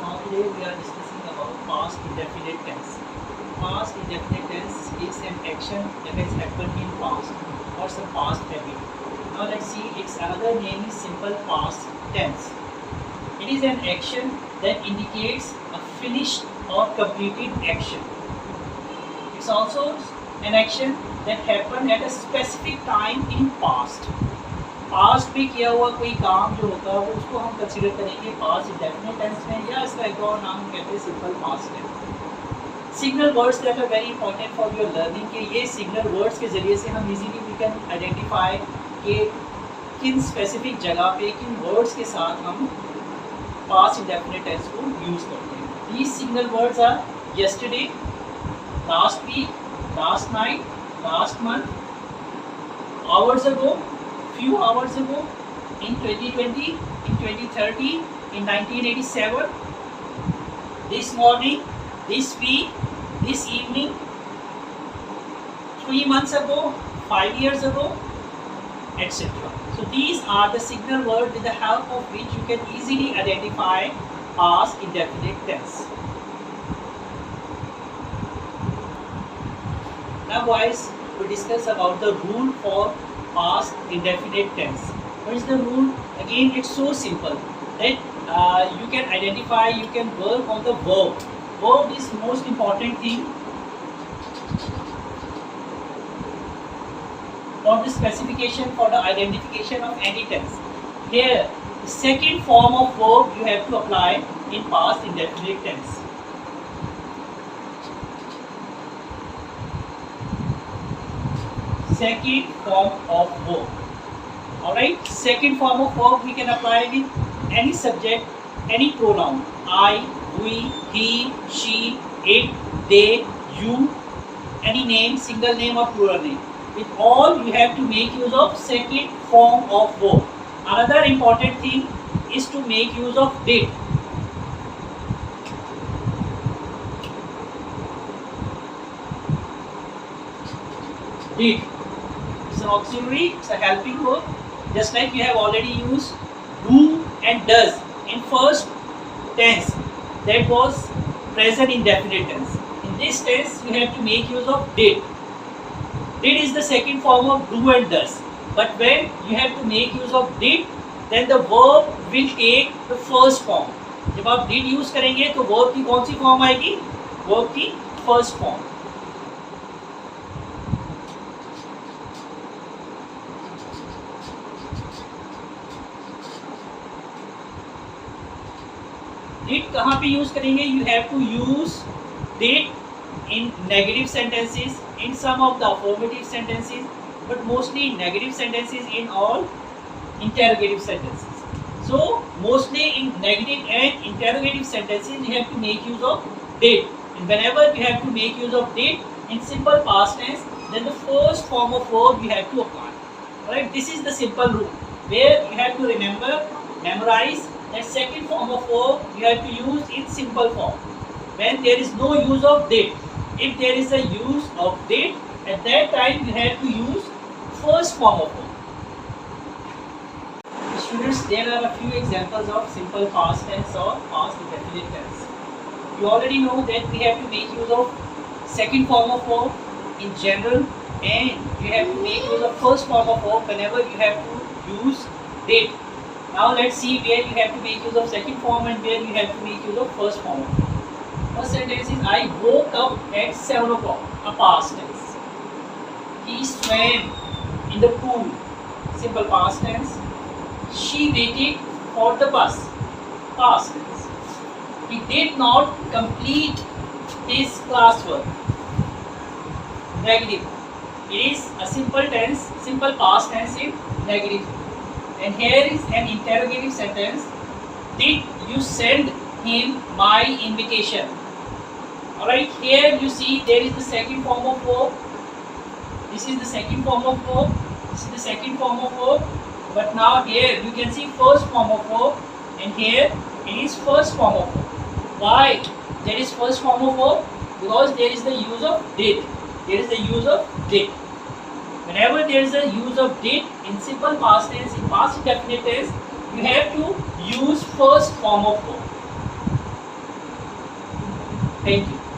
Now today we are discussing about past indefinite tense. Past indefinite tense is an action that has happened in past or some past habit. Now let's see, its another name is simple past tense. It is an action that indicates a finished or completed action. It's also an action that happened at a specific time in past. Past में किया हुआ कोई काम जो होता है उसको हम कंसीडर करेंगे पास्ट इंडेफिनिट टेंस में, या इसका एक और नाम कहते हैं simple past tense. Signal words that are very important for your learning के ये सिग्नल वर्ड्स के ज़रिए से हम इजीली वी कैन आइडेंटिफाई कि किन स्पेसिफिक जगह पे किन वर्ड्स के साथ हम पास्ट इंडेफिनिट टेंस को यूज़ करते हैं. These signal words are yesterday, last week, last night, last month, hours ago, few hours ago, in 2020, in 2030, in 1987, this morning, this week, this evening, 3 months ago, 5 years ago, etc. So these are the signal words with the help of which you can easily identify past indefinite tense. Now guys, we discuss about the rule for past indefinite tense. What is the rule? Again, it's so simple that you can identify, you can work on the verb. Verb is most important thing for the specification, for the identification of any tense. Here, the second form of verb you have to apply in past indefinite tense. Second form of verb. Alright, second form of verb we can apply with any subject, any pronoun. I, we, he, she, it, they, you, any name, single name or plural name. With all you have to make use of second form of verb. Another important thing is to make use of did. Did. It's an auxiliary, it's a helping verb. Just like you have already used do and does in first tense, that was present indefinite tense. In this tense, you have to make use of did. Did is the second form of do and does. But when you have to make use of did, then the verb will take the first form. जब आप did use करेंगे तो verb की कौन सी form आएगी? Verb की first form. Did कहाँ पे यूज करेंगे? You have to use did in negative sentences, in some of the affirmative sentences, but mostly in negative sentences, in all interrogative sentences. So mostly in negative and interrogative sentences you have to make use of did. And whenever you have to make use of did in simple past tense, then the first form of verb you have to apply. Alright, this is the simple rule where you have to remember, memorize that second form of verb you have to use in simple form. When there is no use of did, if there is a use of did, at that time you have to use first form of verb. Students, there are a few examples of simple past tense or past indefinite tense. You already know that we have to make use of second form of verb in general, and you have to make use of first form of verb whenever you have to use did. Now let's see where you have to make use of second form and where you have to make use of first form of verb. First sentence is I woke up at 7 o'clock, a past tense. He swam in the pool, simple past tense. She waited for the bus, past tense. He did not complete his classwork, negative. It is a simple tense, simple past tense in negative. And here is an interrogative sentence. Did you send him my invitation? Alright, here you see there is the second form of verb. This is the second form of verb. This is the second form of verb. But now here you can see first form of verb, and here it is first form of verb. Why there is first form of verb? Because there is the use of did. There is the use of did. Whenever there is a use of did in simple past tense, in past indefinite tense, you have to use first form of verb. Thank you.